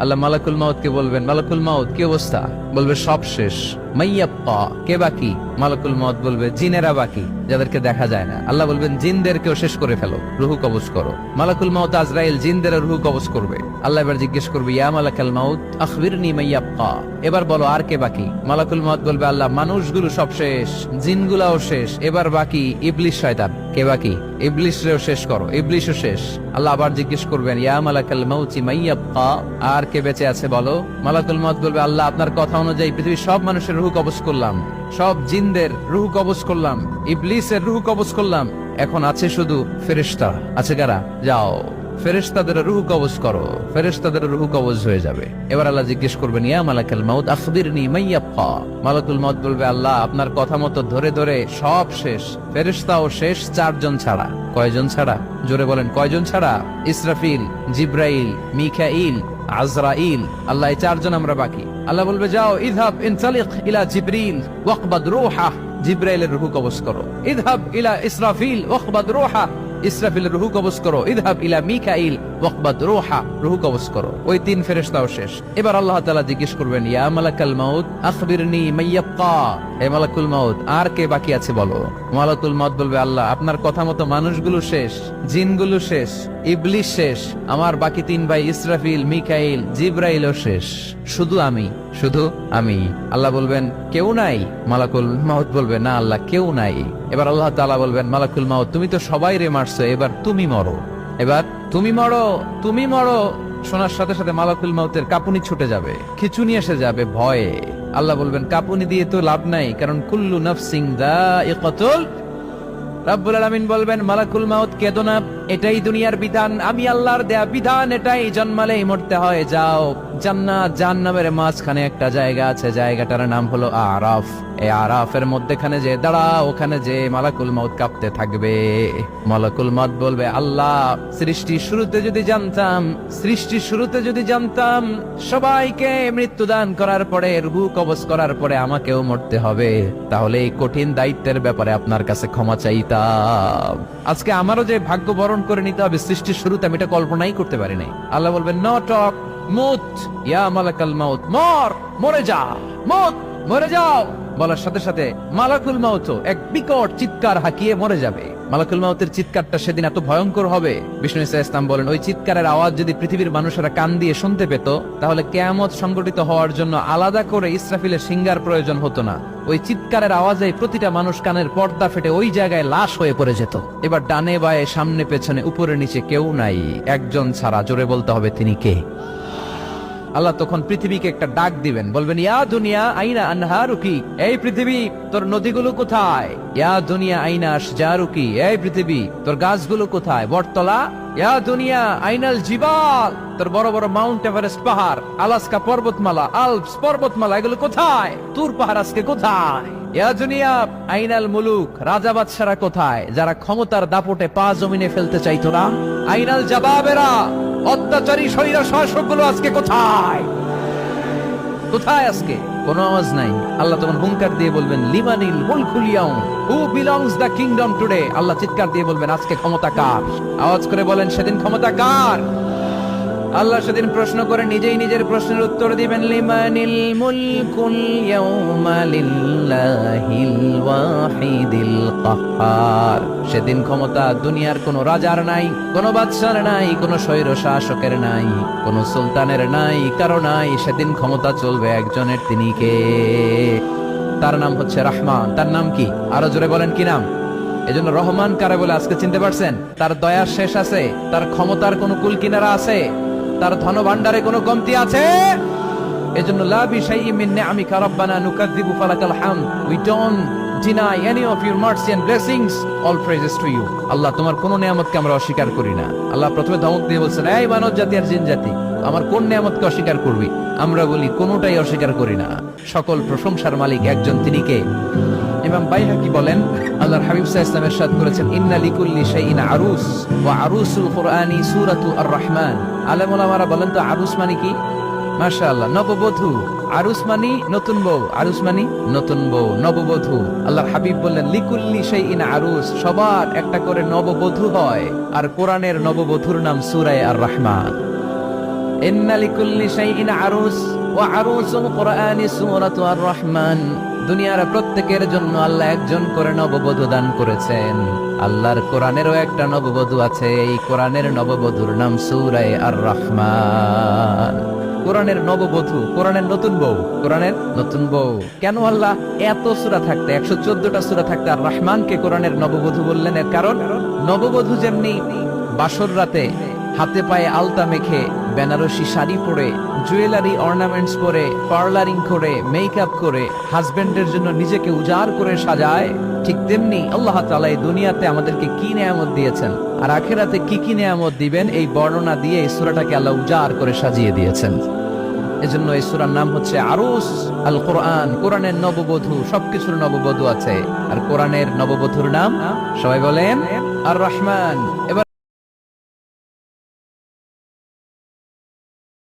আল্লাহ মালাকুল মাউতকে বলবেন, মালাকুল মাউত কি অবস্থা? বলবে সব শেষ। মাইয়াব্বা, কে বাকি? মালাকুল মাউত বলবে জিনেরা বাকি, যাদেরকে দেখা যায় না। আল্লাহ বলবেন জিনদেরকেও শেষ করে ফেলো, রুহু কবজ করো। মালাকুল মাউত আজরাইল জিনদের রুহু কবজ করবে। আল্লাহ এবার জিজ্ঞেস করবে, ইয়া মালাকাল মাউত আখবিরনি মাইয়াব্বা, এবার বলো আর কে বাকি? মালাকুল মাউত বলবে, আল্লাহ মানুষগুলো সব শেষ, জিনগুলাও শেষ, এবার বাকি ইবলিস শয়তান। কে বাকি? ইবলিসরেও শেষ করো, ইবলিসও শেষ। আল্লাহ আবার জিজ্ঞেস করবেন, ইয়া মালাকাল মাউতি মাইয়াব্বা, আর কে বেঁচে আছে বলো? মালাকুল মাউত বলবে, আল্লাহ আপনার কথা অনুযায়ী পৃথিবীর সব মানুষের রুহু কবজ করলাম, সব জিনদের রুহু কবজ করলাম, ইবলিসের রুহু কবজ করলাম, এখন আছে শুধু ফেরেশতা। আছে কারা? যাও ফেরেশতাদের রুহু কবজ করো। ফেরেশতাদের রুহু কবজ হয়ে যাবে। এবার আল্লাহ জিজ্ঞেস করবেন, ইয়া মালাকাল মাউত আখবিরনি মাইয়াব্বা। মালাকুল মাউত বলবে, আল্লাহ আপনার কথা মতো ধরে ধরে সব শেষ, ফেরেশতাও শেষ, 4 জন ছাড়া। কয়জন ছাড়া? জোরে বলেন, কয়জন ছাড়া? ইসরাফিল, জিব্রাইল, মিকাইল, আজরাইল। আল্লাহ এই 4 জন আমরা বাকি। আল্লাহ বলবে, যাও ইযহাব ইনতালিক ইলা জিবরিল ওয়াকবাদ রূহা, জিব্রাইলের রুহু কবজ করো। ইযহাব ইলা ইসরাফিল ওয়াকবাদ রূহা, ইসরাফিলের রুহু কবজ করো। ইযহাব ইলা মিকাইল ওয়াকবাদ রূহা, রুহু কবজ করো। ওই 3 ফেরেশতাও শেষ। এবার আল্লাহ তাআলা জিজ্ঞেস করবেন, ইয়া মালাকাল মাউত আখবিরনি মাইয়াব্বা, হে মালাকুল মাউত আর কে বাকি আছে বলো? মালাকুল মাউত বলবে, আল্লাহ আপনার কথা মতো মানুষগুলো শেষ, জিনগুলো শেষ, ইবলিস শেষ, আমার বাকি 3 ভাই ইসরাফিল, মিকাইল, জিব্রাইলও শেষ, শুধু আমি, শুধু আমি। আল্লাহ বলবেন, কেউ নাই? মালাকুল মাউত বলবে, না আল্লাহ কেউ নাই। এবার আল্লাহ তাআলা বলবেন, মালাকুল মাউত তুমি তো সবাই রে মারছো, এবার তুমি মরো, এবার তুমি মরো, তুমি মরো। শোনার সাথে সাথে মালাকুল মাউতের কাঁপুনি ছুটে যাবে, খিঁচুনি এসে যাবে ভয়ে। আল্লাহ বলবেন, কাঁপুনি দিয়ে তো লাভ নাই, কারণ কুল্লু নাফসিন যায়িকাতুল। রব্বুল আলামিন বলবেন, মালাকুল মাউত কেঁদো না, এটাই দুনিয়ার বিধান, আমি আল্লাহর দেয়া বিধান, এটাই, জন্মালেই মরতে হয়। যাও, জান্নাত জাহান্নামের মাঝখানে একটা জায়গা আছে, জায়গাটার নাম হলো আরাফ। এই আরাফের মধ্যখানে যে দাঁড়া, ওখানে যে মালাকুল মাউত কাঁপতে থাকবে। মালাকুল মাউত বলবে, আল্লাহ সৃষ্টির শুরুতে যদি জানতাম, সৃষ্টির শুরুতে যদি জানতাম সবাইকে মৃত্যুদান করার পরে, রুহু কবজ করার পরে আমাকেও মরতে হবে, তাহলে এই কঠিন দায়িত্বের ব্যাপারে আপনার কাছে ক্ষমা চাইতাম। আজকে আমারও যে ভাগ্য বরণ করে নিতে হবে সৃষ্টির শুরুতে, আমি এটা কল্পনাই করতে পারি নাই। আল্লাহ বলবেন, নো টক, মুত ইয়া মালাকাল মাউত, মর, মরে যা, মুত, মরে যাও। বলার সাথে সাথে মালাকুল মাউত এক বিকট চিৎকার হাঁকিয়ে মরে যাবে। মালাকুল মাউতের চিৎকারটা সেদিন এত ভয়ঙ্কর হবে, বিষ্ণু ইসা ইসলাম বলেন, ওই চিৎকারের আওয়াজ যদি পৃথিবীর মানুষেরা কান দিয়ে শুনতে পেত, তাহলে কিয়ামত সংগঠিত হওয়ার জন্য আলাদা করে ইসরাফিলের সিঙ্গার প্রয়োজন হতো না। ওই চিৎকারের আওয়াজে প্রতিটা মানুষ কানের পর্দা ফেটে ওই জায়গায় লাশ হয়ে পড়ে যেত। এবার ডানে বায়ে সামনে পেছনে উপরে নিচে কেউ নাই, একজন ছাড়া। জোরে বলতে হবে, তিনি কে? আল্লাহ তখন পৃথিবীকে একটা ডাক দিবেন, বলবেন, ইয়া দুনিয়া আইনা আনহারুকি, এই পৃথিবী তোর নদীগুলো কোথায়? ইয়া দুনিয়া আইনা আশজারুকি, এই পৃথিবী তোর গাছগুলো কোথায়? বটতলা। ইয়া দুনিয়া আইনাল জিবাল, তোর বড় বড় মাউন্ট এভারেস্ট পাহাড়, আলাস্কা পর্বতমালা, আলপস পর্বতমালা, এগুলো কোথায়? তুর পাহাড় আজকে কোথায়? ইয়া দুনিয়া আইনাল মুলুক, রাজা বাদশারা কোথায়, যারা ক্ষমতার দাপটে পা জমিনে ফেলতে চাইতো না? আইনাল জাবাবেরা, অত্যাচারী স্বৈর শাসকগুলো আজকে কোথায়? কোথায় আজকে? কোনো আওয়াজ নাই। আল্লাহ তখন হুঙ্কার দিয়ে বলবেন, লিমানিল মুলকুল ইয়াউম, who belongs the kingdom today. আল্লাহ চিৎকার দিয়ে বলবেন, আজকে ক্ষমতা কার? আওয়াজ করে বলেন, সেদিন ক্ষমতা কার? আল্লাহ সেদিন প্রশ্ন করে নিজেই নিজের প্রশ্নের উত্তর দিবেন, লিমানিল মুলকুল ইয়াউমা লিল্লাহিল ওয়াহিদিল কাহ্হার। সেদিন ক্ষমতা দুনিয়ার কোন রাজার নাই, কোন বাদশার নাই, কোন স্বৈর শাসকের নাই, কোন সুলতানের নাই, কারো নাই। সেদিন ক্ষমতা চলবে একজনের, তিনি কে? তার নাম হচ্ছে রহমান। তার নাম কি? আরো জোরে বলেন, কি নাম? এজন্য রহমান কারে বলে আজকে চিনতে পারছেন? তার দয়ার শেষ আছে? তার ক্ষমতার কোন কুল কিনারা আছে? তার ধন ভান্ডারে কোনো কমতি আছে? এজন্য লা বিশাইইন মিন নিআমিকা রাব্বানা নুকাযযিবু ফালাকাল হামদ, we don't deny any of your mercy and blessings, all praises to you। আল্লাহ তোমার কোন নিয়ামতকে আমরা অস্বীকার করি না। আল্লাহ প্রথমে ধমক দিয়ে বলছেন, এই মানব জাতি আর জিন জাতি, আমার কোন নিয়ামতকে অস্বীকার করবি? আমরা বলি কোনটাই অস্বীকার করি না। সকল প্রশংসার মালিক একজন, তিনি কে? ইমাম বাইহাকি বলেন, আল্লাহর হাবিব সাল্লাল্লাহু আলাইহি ওয়াসাল্লাম ইরশাদ করেছেন, ইন্না লিকুল্লি শাইইন আরুস ওয়া আরুসুল কুরআনি সূরাতু আর-রাহমান। আলেম ওলামারা বলেন তো আরুস মানে কি? মাশাআল্লাহ, নববধূ। আরুস মানি নতুন বউ, আরুস মানি নতুন বউ, নববধূ। আল্লাহর হাবিব বললেন, লিকুল্লি শাইইন আরুস, সবার একটা করে নববধূ হয়। আর কোরআনের নববধূর নাম সূরা আর-রাহমান। ইন্না লিকুল্লি শাইইন আরুস ওয়া আরুসুল কুরআনি সূরাতু আর রহমান। দুনিয়ার প্রত্যেকের জন্য আল্লাহ একজন করে নববধূ দান করেছেন। আল্লাহর কোরআনেরও একটা নববধূ আছে, এই কোরআনের নববধূর নাম সূরা আর রহমান। কোরআনের নববধূ, কোরআনের নতুন বউ, কোরআনের নতুন বউ। কেন আল্লাহ এত সূরা থাকতে 114টা সূরা থাকতে আর রহমানকে কোরআনের নববধূ বললেন? এর কারণ নববধূ যেমনি বাসর রাতে হাতে পায়ে আলতা মেখে, বেনারসি শাড়ি পরে, জুয়েলারি অর্নামেন্টস পরে, পার্লারিং করে, মেকআপ করে হাজবেন্ডের জন্য নিজেকে উজাড় করে সাজায়, ঠিক তেমনি আল্লাহ তাআলা এই দুনিয়াতে আমাদেরকে কি নিয়ামত দিয়েছেন আর আখিরাতে কি কি নিয়ামত দিবেন এই বর্ণনা দিয়ে এই সূরাটাকে আল্লাহ উজাড় করে সাজিয়ে দিয়েছেন। এজন্য এই সূরার নাম হচ্ছে আরুস আল কোরআন। কোরআনের নববধূ, সবকিছুর নববধূ আছে। আর কোরআনের নববধূর নাম সবাই বলেন আর রহমান। এবার